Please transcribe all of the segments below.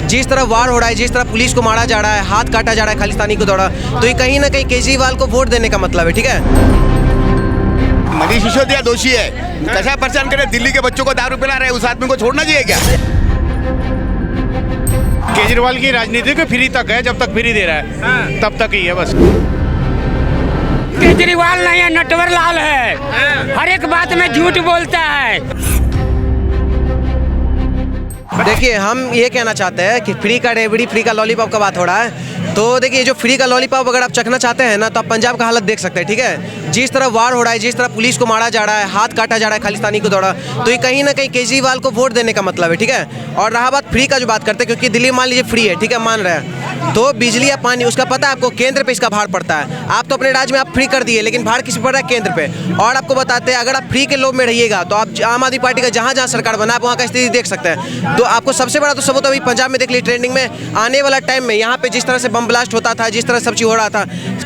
जिस तरह वार हो रहा है, जिस तरह पुलिस को मारा जा रहा है, हाथ काटा जा रहा है खालिस्तानी को द्वारा, तो ये कहीं ना कहीं केजरीवाल को वोट देने का मतलब है। ठीक है, मनीष सिसोदिया दोषी है, कैसा परेशान करे, दिल्ली के बच्चों को दारू पिला रहे, उस आदमी को छोड़ना चाहिए क्या? केजरीवाल की राजनीति को फ्री तक है, जब तक फ्री दे रहा है तब तक ही है बस। केजरीवाल नहीं है, नटवर लाल है, हर एक बात में झूठ बोलता है। देखिए हम ये कहना चाहते हैं कि फ्री का रेवड़ी, फ्री का लॉलीपॉप का बात हो रहा है। तो देखिए जो फ्री का लॉलीपॉप अगर आप चखना चाहते हैं ना, तो आप पंजाब का हालत देख सकते हैं। ठीक है, जिस तरह वार हो रहा है, जिस तरह पुलिस को मारा जा रहा है, हाथ काटा जा रहा है खालिस्तानी को द्वारा, तो ये कहीं ना कहीं केजरीवाल को वोट देने का मतलब है। ठीक है, और रहा बात फ्री का जो बात करते हैं, क्योंकि दिल्ली मान लीजिए फ्री है, ठीक है, मान रहे हैं, तो बिजली या पानी उसका पता है आपको, केंद्र पे इसका भार पड़ता है। आप तो अपने राज्य में आप फ्री कर दिए, लेकिन भार किस पे पड़ रहा है? केंद्र पे। और आपको बताते हैं, अगर आप फ्री के लोभ में रहिएगा तो आप आम आदमी पार्टी का जहाँ जहाँ सरकार बना, आप वहाँ का स्थिति देख सकते हैं। तो आपको सबसे बड़ा तो सबूत अभी पंजाब में देख ली, ट्रेंडिंग में आने वाला टाइम में यहाँ पे जिस तरह से बम ब्लास्ट होता था, जिस तरह सब चीज हो रहा था,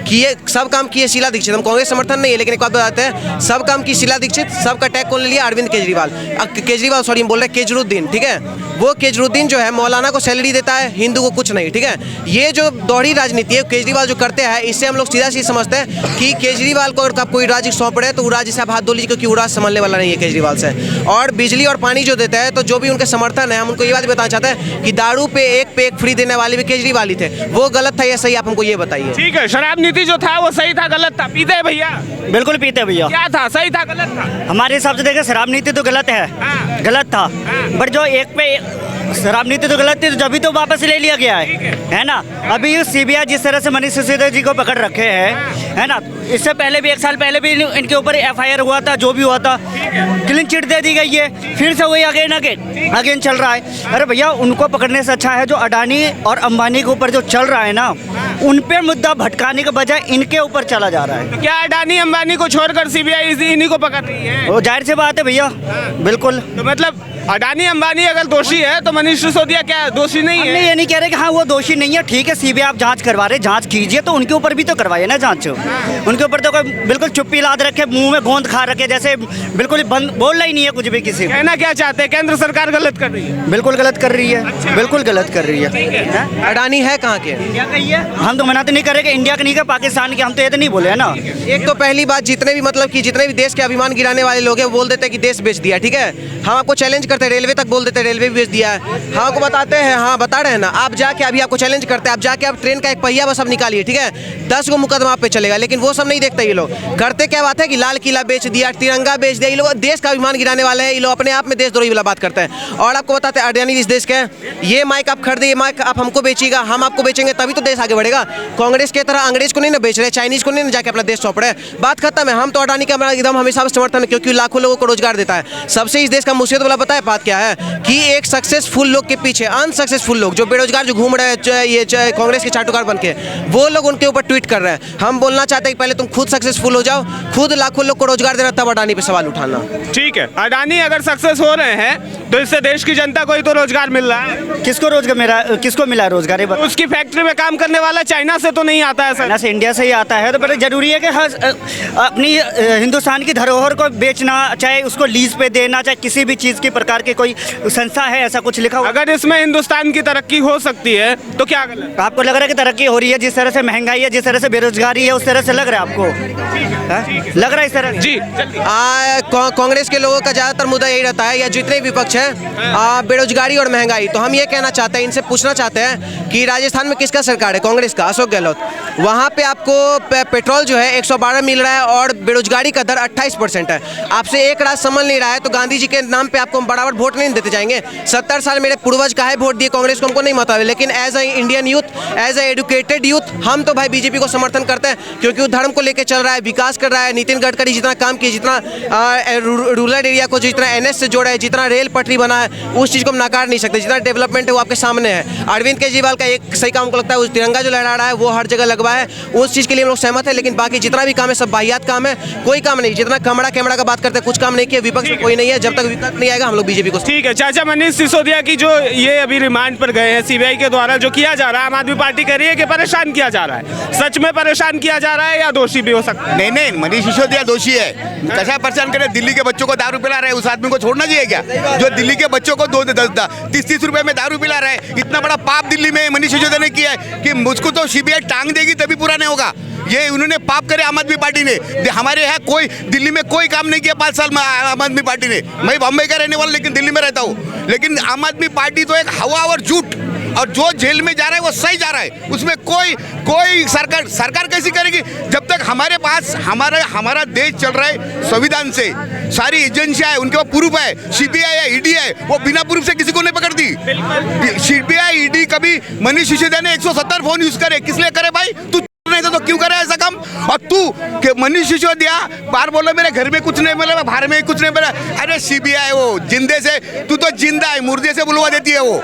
किए सब काम किए शीला दीक्षित। हम कांग्रेस समर्थन नहीं है, लेकिन एक बात बताते हैं, सब काम की शीला दीक्षित, सबका टैग कौन ले लिया? अरविंद केजरीवाल सॉरी हम बोल रहे हैं केजरुद्दीन। ठीक है, वो केजरुद्दीन जो है मौलाना को सैलरी देता है, हिंदू को कुछ नहीं। ठीक है, ये जो दोहरी राजनीति है केजरीवाल जो करते हैं, इससे हम लोग सीधा सीधा समझते हैं कि केजरीवाल को अगर कोई राज्य सौंप रहे तो वो राज्य से आप हाथ धो लीजिए, क्योंकि वो राज्य संभालने वाला नहीं है केजरीवाल से। और बिजली और पानी जो देता है, तो जो भी उनके समर्थन है, हम उनको ये बात बताना चाहते हैं कि दारू पे एक फ्री देने वाले भी केजरीवाल ही थे। वो गलत था या सही, आप हमको ये बताइए। ठीक है, शराब नीति जो था वो सही था गलत था? पीते हैं भैया? बिल्कुल पीते हैं भैया। क्या था, सही था गलत था? हमारे हिसाब से देखें, शराब नीति तो गलत है, गलत था, बट जो एक पे शराब नीति तो गलत थी, तो जब भी तो वापस ले लिया गया है ना। अभी सीबीआई जिस तरह से मनीष सिसोदिया जी को पकड़ रखे है ना, इससे पहले भी 1 साल पहले भी इनके ऊपर एफआईआर हुआ था, जो भी हुआ था, क्लीन चिट दे दी गई है, फिर से वही अगेन चल रहा है। अरे भैया, उनको पकड़ने से अच्छा है जो अडानी और अंबानी के ऊपर जो चल रहा है ना, उन पे मुद्दा भटकाने के बजाय इनके ऊपर चला जा रहा है। तो क्या अडानी अंबानी को छोड़कर सीबीआई इन्हीं को पकड़ रही है? वो जाहिर सी बात है भैया, बिल्कुल। तो मतलब अडानी अंबानी अगर दोषी है तो मनीष सिसोदिया क्या दोषी नहीं है? ये नहीं कह रहे कि हाँ वो दोषी नहीं है, ठीक है, सीबीआई आप जांच करवा रहे, जांच कीजिए, तो उनके ऊपर भी तो करवाइए ना जांच। उनके ऊपर तो कोई बिल्कुल चुप्पी लाद रखे, मुंह में गोंद खा रखे, जैसे बिल्कुल बंद बोलना ही नहीं है कुछ भी किसी को। कहना क्या चाहते हैं, केंद्र सरकार गलत कर रही है? बिल्कुल गलत कर रही है, बिल्कुल गलत कर रही है। अडानी है कहाँ के? क्या कहिए, हम तो मना तो नहीं कर रहे कि इंडिया के नहीं है, पाकिस्तान के, हम तो ये तो नहीं बोले है ना। एक तो पहली बात, जितने भी मतलब कि जितने भी देश के अभिमान गिराने वाले लोग हैं, वो बोल देते हैं कि देश बेच दिया। ठीक है, हम आपको चैलेंज करते हैं, रेलवे तक बोल देते हैं रेलवे भी बेच दिया है। हम आपको बताते हैं, हाँ बता रहे हैं ना, आप जाके अभी आपको चैलेंज करते हैं, आप जाके आप ट्रेन का एक पहिया बस अब निकालिए। ठीक है, 10 गो मुकदमा आप पे चलेगा, लेकिन वो सब नहीं देखते ये लोग। करते क्या बात है कि लाल किला बेच दिया, तिरंगा बेच दिया। ये लोग देश का अभिमान गिराने वाले हैं, ये लोग अपने आप में देशद्रोही वाला बात करते हैं। और आपको बताते हैं अडानी इस देश के, ये माइक आप खरीदे, ये माइक आप हमको बेचिएगा, हम आपको बेचेंगे, तभी तो देश आगे बढ़ेगा। कांग्रेस की तरह अंग्रेज को नहीं ना बेच रहे, चाइनीज को नहीं ना जाके अपना देश सौंप रहे। बात खत्म है। हम तो अडानी का एकदम हमेशा समर्थन है, क्योंकि लाखों लोगों को रोजगार देता है। सबसे इस देश का मुसीबत वाला पता है बात क्या है, कि एक सक्सेसफुल लोग के पीछे अनसक्सेसफुल लोग जो बेरोजगार जो घूम रहे हैं, ये कांग्रेस के चाटुकार बन के, वो लोग उनके ऊपर ट्वीट कर रहे हैं। हम बोलना चाहते हैं कि पहले तुम खुद सक्सेसफुल हो जाओ, खुद लाखों लोग को रोजगार देना, तब अडानी पे सवाल उठाना। ठीक है, अडानी अगर सक्सेस हो रहे हैं तो इससे देश की जनता को ही तो रोजगार मिल रहा है। किसको रोजगार मिला, किसको मिला रोजगार? उसकी फैक्ट्री में काम करने वाला चाइना से तो नहीं आता है? चाइना से, इंडिया से ही आता है। तो बड़े जरूरी है कि अपनी हिंदुस्तान की धरोहर को बेचना, चाहे उसको लीज पे देना, चाहे किसी भी चीज की प्रकार की कोई संस्था है, ऐसा कुछ लिखा हुआ? अगर इसमें हिंदुस्तान की तरक्की हो सकती है तो क्या गलत? आपको लग रहा है कि तरक्की हो रही है? जिस तरह से महंगाई है, जिस तरह से बेरोजगारी है, उस तरह से लग रहा है आपको? लग रहा है इस तरह? जी, कांग्रेस के लोगों का ज्यादातर मुद्दा यही रहता है, या जितने विपक्ष है, बेरोजगारी और महंगाई। तो हम ये कहना चाहते हैं, इनसे पूछना चाहते हैं कि राजस्थान में किसका सरकार है? कांग्रेस का, अशोक गहलोत। वहाँ पे आपको पेट्रोल जो है 112 मिल रहा है और बेरोजगारी का दर 28% है। आपसे एक रात समझ नहीं रहा है, तो गांधी जी के नाम पे आपको बराबर वोट नहीं देते जाएंगे। 70 साल मेरे पूर्वज काहे वोट दिए कांग्रेस को, हमको नहीं मतलब है, लेकिन as a Indian youth, as a educated youth, हम तो भाई बीजेपी को समर्थन करते हैं, क्योंकि वो धर्म को लेकर चल रहा है, विकास कर रहा है। नितिन गडकरी जितना काम किया, जितना रूरल एरिया को जितना NS से जोड़ा है, जितना रेल पटरी बना है, उस चीज़ को हम नकार नहीं सकते। जितना डेवलपमेंट है वो आपके सामने है। अरविंद केजरीवाल का एक सही काम को लगता है, उस तिरंगा जो लहरा चढ़ा रहा है वो हर जगह लगवा है, उस चीज़ के लिए हम लोग सहमत है। लेकिन बाकी जितना भी काम है सब बाहियात काम है, कोई काम नहीं। जितना कैमरा का बात करते हैं कुछ काम नहीं किया, विपक्ष में कोई नहीं है। जब तक विपक्ष नहीं आएगा हम लोग बीजेपी को। ठीक है चाचा, मनीष सिसोदिया की जो ये अभी रिमांड पर गए हैं सीबीआई के द्वारा, जो किया जा रहा है, आम आदमी पार्टी कह रही है कि परेशान किया जा रहा है। सच में परेशान किया जा रहा है या दोषी भी हो सकता है? नहीं, मनीष सिसोदिया दोषी है। कैसा परेशान करे? दिल्ली के बच्चों को दारू पिला रहे हैं, उस आदमी को छोड़ना चाहिए क्या? जो दिल्ली के बच्चों को 30 रुपए में दारू पिला रहे हैं, इतना बड़ा पाप दिल्ली में मनीष सिसोदिया ने किया है कि मुझको तो सीबीआई टांग देगी तभी पूरा नहीं होगा। ये उन्होंने पाप करे आम आदमी पार्टी ने। हमारे यहाँ कोई दिल्ली में कोई काम नहीं किया 5 साल में आम आदमी पार्टी ने। मैं बॉम्बे का रहने वाला लेकिन दिल्ली में रहता हूँ, लेकिन आम आदमी पार्टी तो एक हवा और झूठ, और जो जेल में जा रहा है वो सही जा रहा है। उसमें कोई सरकार कैसी करेगी जब तक हमारे पास हमारा देश चल रहा है संविधान से। सारी एजेंसियां है, उनके पास प्रूफ है, सीबीआई है, ईडी है, वो बिना प्रूफ से किसी को नहीं पकड़ती। सीबीआई ईडी कभी मनीष सिसोदिया ने 170 फोन यूज करे, किस लिए करे भाई? तू नहीं तो क्यों करे ऐसा काम? और तू कि मनीष सिसोदिया बार बोला मेरे घर में कुछ नहीं मिला, बाहर में कुछ नहीं मिला। अरे सीबीआई वो जिंदे से, तू तो जिंदा है, मुर्दे से बुलवा देती है वो।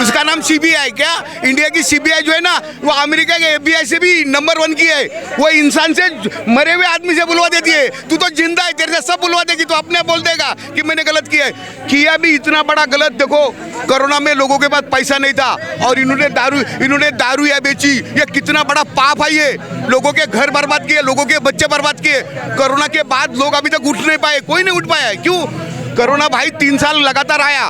उसका नाम सीबीआई क्या? इंडिया की सीबीआई जो है ना वो अमेरिका के एफबीआई से भी नंबर 1 की है। वो इंसान से मरे हुए आदमी से बुलवा देती है। तू तो जिंदा है, तेरे से सब बुलवा देगी। तो अपने बोल देगा कि मैंने गलत किया है। किया भी इतना बड़ा गलत। देखो कोरोना में लोगों के पास पैसा नहीं था और इन्होंने दारू या बेची। ये कितना बड़ा पाप है। ये लोगों के घर बर्बाद किए, लोगों के बच्चे बर्बाद किए। कोरोना के बाद लोग अभी तक उठ नहीं पाए, कोई नहीं उठ पाया है। क्यों? कोरोना भाई 3 साल लगातार आया।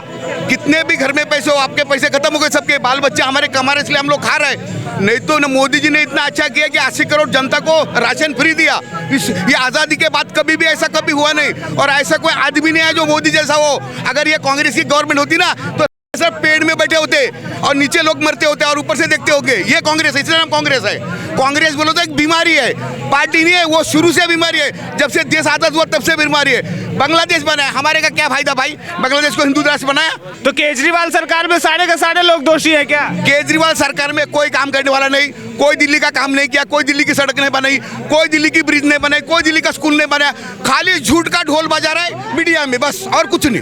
कितने भी घर में पैसे हो, आपके पैसे खत्म हो गए, सबके बाल बच्चे हमारे कमा रहे इसलिए हम लोग खा रहे हैं। नहीं तो मोदी जी ने इतना अच्छा किया कि 80 करोड़ जनता को राशन फ्री दिया। ये आज़ादी के बाद कभी भी ऐसा कभी हुआ नहीं, और ऐसा कोई आदमी नहीं है जो मोदी जैसा हो। अगर ये कांग्रेस की गवर्नमेंट होती ना तो सब पेड़ में बैठे होते और नीचे लोग मरते होते और ऊपर से देखते होंगे। ये कांग्रेस है, इसलिए नाम कांग्रेस है। कांग्रेस बोलो तो एक बीमारी है, पार्टी नहीं है, वो शुरू से बीमारी है। जब से देश आजाद हुआ तब से बीमारी है। बांग्लादेश बनाया, हमारे का क्या फायदा भाई? बांग्लादेश को हिंदू राष्ट्र बनाया। तो केजरीवाल सरकार में सारे के सारे लोग दोषी है क्या? केजरीवाल सरकार में कोई काम करने वाला नहीं। कोई दिल्ली का काम नहीं किया, कोई दिल्ली की सड़क नहीं बनाई, कोई दिल्ली की ब्रिज नहीं बनाई, कोई दिल्ली का स्कूल नहीं बनाया। खाली झूठ का ढोल बजा रहा है मीडिया में, बस और कुछ नहीं।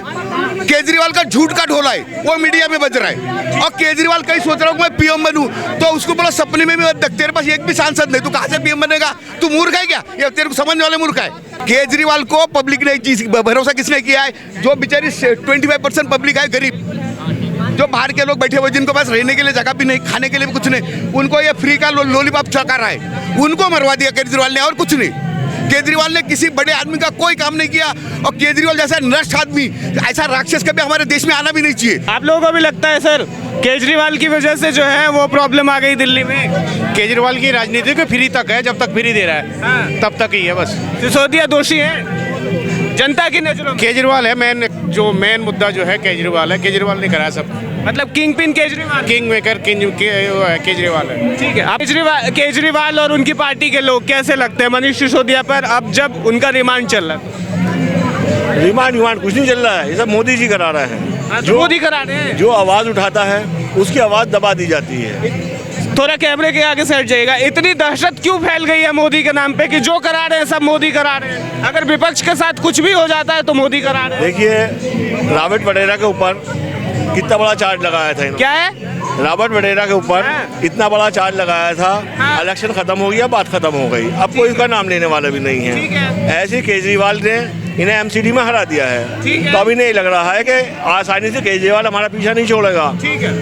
केजरीवाल का झूठ का ढोल है, वो मीडिया में बज रहा है। और केजरीवाल कहीं सोच रहा हूँ मैं पीएम बनूं, तो उसको बोला सपने में भी मत देख, तेरे पास एक भी सांसद नहीं, तू कहाँ से पीएम बनेगा? तू मूर्ख है क्या? ये तेरे को समझने वाले मूर्ख है। केजरीवाल को पब्लिक ने भरोसा किसने किया है? जो बेचारी 25% पब्लिक है, गरीब, जो बाहर के लोग बैठे हुए, जिनको पास रहने के लिए जगह भी नहीं, खाने के लिए भी कुछ नहीं, उनको ये फ्री का लॉलीपॉप चका रहा है, उनको मरवा दिया केजरीवाल ने, और कुछ नहीं। केजरीवाल ने किसी बड़े आदमी का कोई काम नहीं किया, और केजरीवाल जैसा नष्ट आदमी, ऐसा राक्षस कभी हमारे देश में आना भी नहीं चाहिए। आप लोगों को भी लगता है सर केजरीवाल की वजह से जो है वो प्रॉब्लम आ गई दिल्ली में? केजरीवाल की राजनीति को फ्री तक है, जब तक फ्री दे रहा है तब तक ही है बस। सिसोदिया दोषी है जनता की नजरों में? केजरीवाल है मेन मुद्दा जो है केजरीवाल है। केजरीवाल ने कराया सब, मतलब king pin Kejriwal, king maker Kejriwal है। ठीक है। अब केजरीवाल और उनकी पार्टी के लोग कैसे लगते हैं मनीष सिसोदिया पर, अब जब उनका रिमांड चल रहा है? रिमांड कुछ नहीं चल रहा है, ये सब मोदी जी करा रहे हैं। जो मोदी करा रहे हैं, जो आवाज उठाता है उसकी आवाज दबा दी जाती है। थोड़ा कैमरे के आगे सेट जाइएगा। इतनी दहशत क्यों फैल गई है मोदी के नाम पे कि जो करा रहे हैं सब मोदी करा रहे हैं? अगर विपक्ष के साथ कुछ भी हो जाता है तो मोदी करा रहे हैं। देखिए रॉबर्ट वडेरा के ऊपर कितना बड़ा चार्ज लगाया था। क्या है? रॉबर्ट वडेरा के ऊपर इतना बड़ा चार्ज लगाया था। इलेक्शन खत्म हो गया, बात खत्म हो गई, अब कोई उसका नाम लेने वाला भी नहीं है। ऐसे केजरीवाल ने इन्हें एमसीडी में हरा दिया है, तो अभी नहीं लग रहा है कि आसानी से केजरीवाल हमारा पीछा नहीं छोड़ेगा।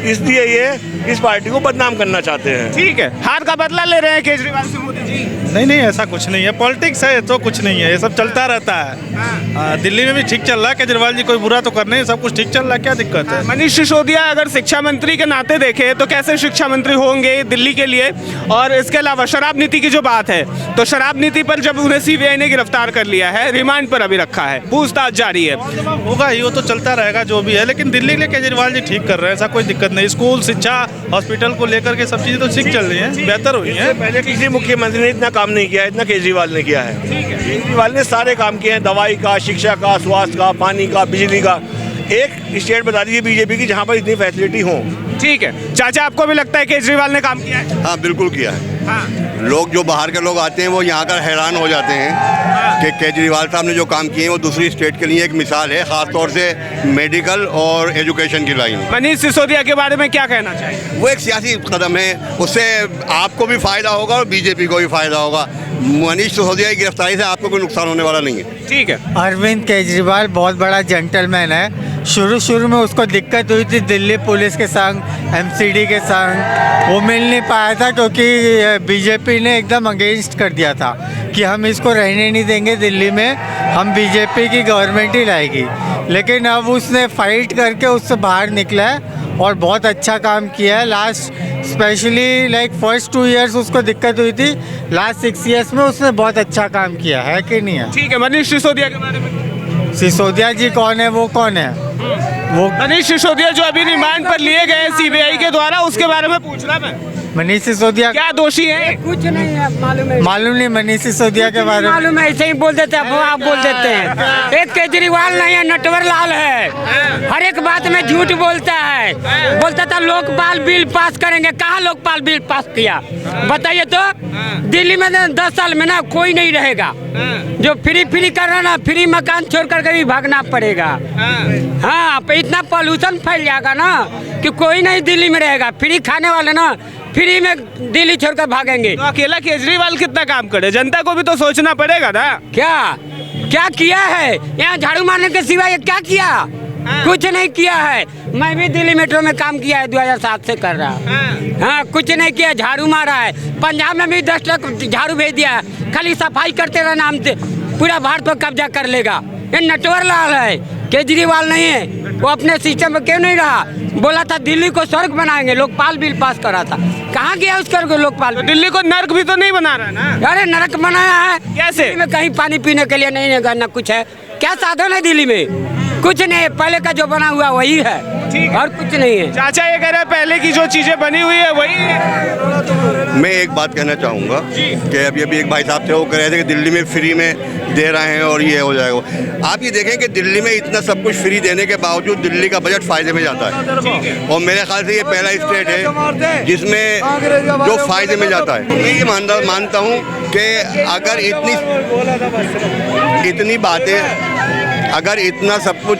इसलिए ये इस पार्टी को बदनाम करना चाहते हैं। ठीक है, हार का बदला ले रहे हैं केजरीवाल से मोदी जी? नहीं, ऐसा कुछ नहीं है, पॉलिटिक्स है तो कुछ नहीं है, ये सब चलता रहता है। दिल्ली में भी ठीक चल रहा है, केजरीवाल जी कोई बुरा तो कर नहीं, सब कुछ ठीक चल रहा है, क्या दिक्कत है? मनीष सिसोदिया अगर शिक्षा मंत्री के नाते देखें तो कैसे शिक्षा मंत्री होंगे दिल्ली के लिए? और इसके अलावा शराब नीति की जो बात है, तो शराब नीति पर जब उन्हें सीबीआई ने गिरफ्तार कर लिया है, रिमांड पर अभी रखा है, पूछताछ जारी है, होगा ही, वो तो चलता रहेगा जो भी है। लेकिन दिल्ली के लिए केजरीवाल जी ठीक कर रहे हैं, ऐसा कोई दिक्कत नहीं। स्कूल, शिक्षा, हॉस्पिटल को लेकर के सब चीज़ें तो ठीक चल रही हैं, बेहतर हुई हैं। पहले किसी मुख्यमंत्री ने इतना काम नहीं किया इतना केजरीवाल ने किया है। केजरीवाल ने सारे काम किए हैं, दवाई का, शिक्षा का, स्वास्थ्य का, पानी का, बिजली का। एक स्टेट बता दीजिए बीजेपी की जहाँ पर इतनी फैसिलिटी हो। ठीक है चाचा, आपको भी लगता है केजरीवाल ने काम किया है? हाँ बिल्कुल किया है। हाँ। लोग जो बाहर के लोग आते हैं वो यहाँ कर हैरान हो जाते हैं कि केजरीवाल साहब ने जो काम किए हैं वो दूसरी स्टेट के लिए एक मिसाल है, ख़ास तौर से मेडिकल और एजुकेशन की लाइन। मनीष सिसोदिया के बारे में क्या कहना चाहिए? वो एक सियासी कदम है, उससे आपको भी फ़ायदा होगा और बीजेपी को भी फ़ायदा होगा। मनीष सिसोदिया की गिरफ्तारी से आपको कोई नुकसान होने वाला नहीं है। ठीक है। अरविंद केजरीवाल बहुत बड़ा जेंटलमैन है। शुरू में उसको दिक्कत हुई थी दिल्ली पुलिस के संग, एमसीडी के संग, वो मिल नहीं पाया था क्योंकि बीजेपी ने एकदम अगेंस्ट कर दिया था कि हम इसको रहने नहीं देंगे दिल्ली में, हम बीजेपी की गवर्नमेंट ही लाएगी। लेकिन अब उसने फाइट करके उससे बाहर निकला है और बहुत अच्छा काम किया है। Last specially like first 2 years उसको दिक्कत हुई थी, लास्ट 6 इयर्स में उसने बहुत अच्छा काम किया है कि नहीं है? ठीक है। मनीष सिसोदिया के बारे में? सिसोदिया जी कौन है? वो कौन है? वो मनीष सिसोदिया जो अभी रिमांड पर लिए गए सीबीआई के द्वारा, उसके बारे में पूछ रहा मैं। मनीष सिसोदिया क्या दोषी है? कुछ नहीं है मालूम नहीं मनीष सिसोदिया के बारे में। मालूम है, ऐसे ही बोल देते हैं, आप बोल देते हैं। एक केजरीवाल नहीं है, नटवर लाल है। हर एक बात में झूठ बोलता है। बोलता था लोकपाल बिल पास करेंगे, कहाँ लोकपाल बिल पास किया बताइए तो? दिल्ली में 10 साल में ना कोई नहीं रहेगा। जो फ्री कर रहा ना, फ्री मकान छोड़ करके भी भागना पड़ेगा। हाँ, इतना पॉल्यूशन फैल जाएगा ना कि कोई नहीं दिल्ली में रहेगा। फ्री खाने वाले ना फ्री में दिल्ली छोड़कर भागेंगे। तो अकेला केजरीवाल कितना काम करे? जनता को भी तो सोचना पड़ेगा ना। क्या किया है? यहाँ झाड़ू मारने के सिवाय क्या किया? कुछ नहीं किया है। मैं भी दिल्ली मेट्रो में काम किया है, 2007 से कर रहा। हाँ, कुछ नहीं किया, झाड़ू मारा है। पंजाब में भी 10 लाख झाड़ू भेज दिया है। खाली सफाई करते रहना, हम पूरा भारत पर कब्जा कर लेगा। ये नटवर लाल है, केजरीवाल नहीं है। वो अपने सिस्टम में क्यों नहीं रहा? बोला था दिल्ली को स्वर्ग बनाएंगे, लोकपाल बिल पास करा था। कहाँ गया उसका लोकपाल? तो दिल्ली को नर्क भी तो नहीं बना रहा ना। अरे नरक बनाया है। कैसे? दिल्ली में कहीं पानी पीने के लिए नहीं है, ना कुछ है। क्या साधन है दिल्ली में? कुछ नहीं है। पहले का जो बना हुआ वही है, और कुछ नहीं है। चाचा ये कह रहे हैं पहले की जो चीजें बनी हुई है वही है। मैं एक बात कहना चाहूँगा कि अभी एक भाई साहब थे, वो कह रहे थे कि दिल्ली में फ्री में दे रहे हैं और ये हो जाएगा। आप ये देखें कि दिल्ली में इतना सब कुछ फ्री देने के बावजूद दिल्ली का बजट फायदे में जाता है। और मेरे ख्याल से ये पहला स्टेट है जिसमें जो फायदे में जाता है। मैं ये मानता हूँ कि अगर इतनी बातें, अगर इतना सब कुछ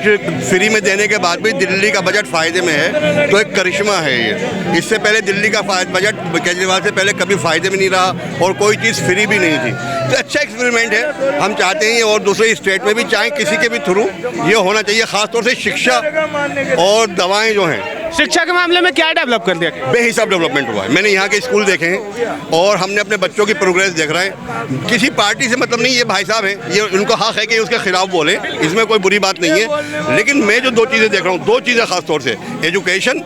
फ्री में देने के बाद भी दिल्ली का बजट फ़ायदे में है तो एक करिश्मा है ये। इससे पहले दिल्ली का बजट केजरीवाल से पहले कभी फ़ायदे में नहीं रहा और कोई चीज़ फ्री भी नहीं थी। तो अच्छा एक्सपेरिमेंट है। हम चाहते हैं और दूसरे स्टेट में भी, चाहे किसी के भी थ्रू ये होना चाहिए। ख़ासतौर से शिक्षा और दवाएँ जो हैं, शिक्षा के मामले में क्या डेवलप कर दिया? बेहिसाब डेवलपमेंट हुआ है। मैंने यहाँ के स्कूल देखे हैं और हमने अपने बच्चों की प्रोग्रेस देख रहे हैं। किसी पार्टी से मतलब नहीं, ये भाई साहब हैं, ये उनको हक है कि उसके खिलाफ बोले, इसमें कोई बुरी बात नहीं है। लेकिन मैं जो 2 चीज़ें देख रहा हूँ, 2 चीज़ें खासतौर से एजुकेशन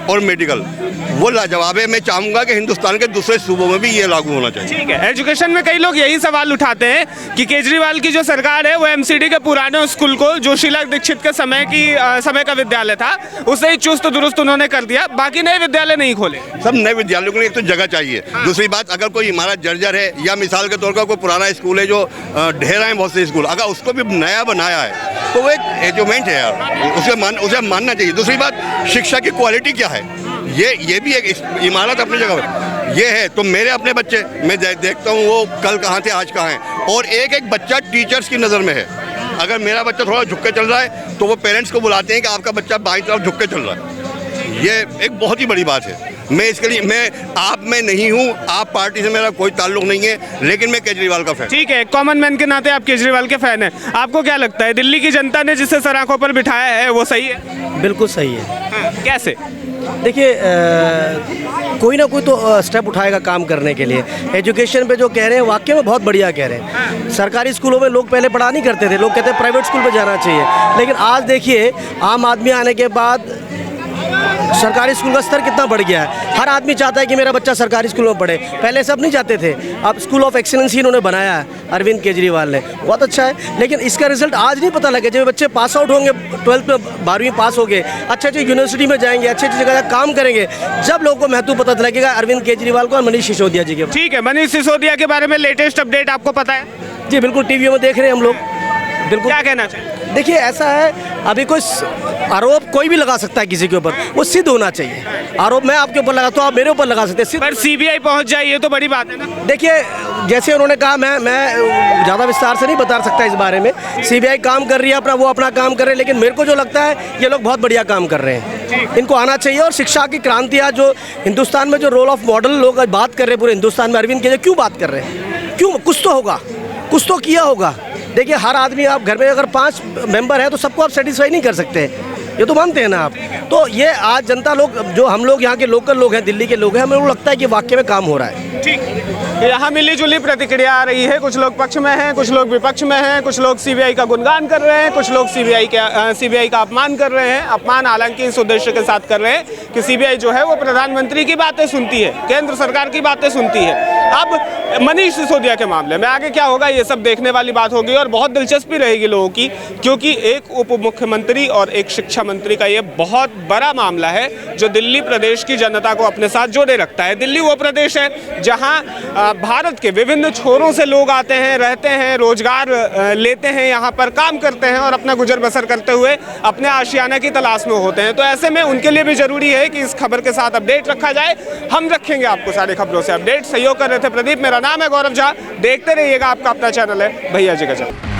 और मेडिकल, वो लाजवाब है। मैं चाहूँगा कि हिंदुस्तान के दूसरे सूबों में भी ये लागू होना चाहिए। ठीक है। एजुकेशन में कई लोग यही सवाल उठाते हैं कि केजरीवाल की जो सरकार है वो एमसीडी के पुराने स्कूल को, जोशीला दीक्षित के समय का विद्यालय था, उसे ही चुस्त दुरुस्त उन्होंने कर दिया, बाकी नए विद्यालय नहीं खोले। सब नए विद्यालयों के लिए एक तो जगह चाहिए। दूसरी बात, अगर कोई इमारत जर्जर है या मिसाल के तौर पर कोई पुराना स्कूल है जो ढेर हैं बहुत से स्कूल, अगर उसको भी नया बनाया है तो वो एक अचीवमेंट है यार, उसे मानना चाहिए। दूसरी बात, शिक्षा की क्वालिटी क्या है, ये भी एक इमारत अपनी जगह है। ये है तो मेरे अपने बच्चे, मैं देखता हूँ वो कल कहाँ थे आज कहाँ हैं, और एक बच्चा टीचर्स की नज़र में है। अगर मेरा बच्चा थोड़ा झुक के चल रहा है तो वो पेरेंट्स को बुलाते हैं कि आपका बच्चा बाईं तरफ झुक के चल रहा है। ये एक बहुत ही बड़ी बात है। मैं इसके लिए, मैं नहीं हूँ, आप पार्टी से मेरा कोई ताल्लुक नहीं है, लेकिन मैं केजरीवाल का फैन। ठीक है, कॉमन मैन के नाते आप केजरीवाल के फैन हैं। आपको क्या लगता है दिल्ली की जनता ने जिसे सर आंखों पर बिठाया है वो सही है? बिल्कुल सही है। हाँ, कैसे? देखिए, कोई ना कोई तो स्टेप उठाएगा काम करने के लिए। एजुकेशन पे जो कह रहे हैं वाकई में बहुत बढ़िया कह रहे हैं। सरकारी स्कूलों में लोग पहले पढ़ा नहीं करते थे, लोग कहते हैं प्राइवेट स्कूल में जाना चाहिए। लेकिन आज देखिए, आम आदमी आने के बाद सरकारी स्कूल का स्तर कितना बढ़ गया है। हर आदमी चाहता है कि मेरा बच्चा सरकारी स्कूल में पढ़े। पहले सब नहीं चाहते थे, अब स्कूल ऑफ एक्सीलेंस ही इन्होंने बनाया है अरविंद केजरीवाल ने, बहुत अच्छा है। लेकिन इसका रिजल्ट आज नहीं पता लगे। जब बच्चे पास आउट होंगे, 12th में 12वीं पास हो गए, अच्छे यूनिवर्सिटी में जाएंगे, अच्छी जगह काम करेंगे, जब लोगों को महत्व पता लगेगा अरविंद केजरीवाल को और मनीष सिसोदिया जी के। ठीक है, मनीष सिसोदिया के बारे में लेटेस्ट अपडेट आपको पता है? जी बिल्कुल, टीवी में देख रहे हैं हम लोग। बिल्कुल। क्या कहना चाहिए? देखिए ऐसा है, अभी कोई आरोप कोई भी लगा सकता है किसी के ऊपर, वो सिद्ध होना चाहिए। आरोप मैं आपके ऊपर लगाता हूँ, आप मेरे ऊपर लगा सकते हैं। पर सीबीआई पहुंच जाए ये तो बड़ी बात है ना। देखिए जैसे उन्होंने कहा, मैं ज़्यादा विस्तार से नहीं बता सकता इस बारे में। सीबीआई काम कर रही है अपना, वो अपना काम कर रहे हैं, लेकिन मेरे को जो लगता है ये लोग बहुत बढ़िया काम कर रहे हैं। इनको आना चाहिए। और शिक्षा की क्रांति आज जो हिंदुस्तान में जो रोल ऑफ मॉडल लोग आज बात कर रहे हैं पूरे हिंदुस्तान में, अरविंद केजरीवाल क्यों बात कर रहे हैं? क्यों? कुछ तो होगा, कुछ तो किया होगा। देखिए हर आदमी, आप घर में अगर 5 मेंबर हैं तो सबको आप सेटिस्फाई नहीं कर सकते, ये तो मानते हैं ना आप। तो ये आज जनता लोग, जो हम लोग यहाँ के लोकल लोग हैं, दिल्ली के लोग हैं, हमें वो लगता है कि वाकई में काम हो रहा है। ठीक, यहाँ मिली जुली प्रतिक्रिया आ रही है। कुछ लोग पक्ष में हैं, कुछ लोग विपक्ष में हैं, कुछ लोग सीबीआई का गुणगान कर रहे हैं, कुछ लोग सीबीआई का अपमान कर रहे हैं। अपमान हालांकि इस उद्देश्य के साथ कर रहे हैं कि सीबीआई जो है वो प्रधानमंत्री की बातें सुनती है, केंद्र सरकार की बातें सुनती है। अब मनीष सिसोदिया के मामले में आगे क्या होगा ये सब देखने वाली बात होगी और बहुत दिलचस्पी रहेगी लोगों की, क्योंकि एक उप मुख्यमंत्री और एक शिक्षा मंत्री का ये बहुत बड़ा मामला है जो दिल्ली प्रदेश की जनता को अपने साथ जोड़े रखता है। दिल्ली वो प्रदेश है जहाँ भारत के विभिन्न छोरों से लोग आते हैं, रहते हैं, रोजगार लेते हैं, यहाँ पर काम करते हैं और अपना गुजर बसर करते हुए अपने आशियाना की तलाश में होते हैं। तो ऐसे में उनके लिए भी जरूरी है कि इस खबर के साथ अपडेट रखा जाए। हम रखेंगे आपको सारी खबरों से अपडेट। सहयोग कर रहे थे प्रदीप, मेरा नाम है गौरव झा। देखते रहिएगा, आपका अपना चैनल है भैया जी का चैनल।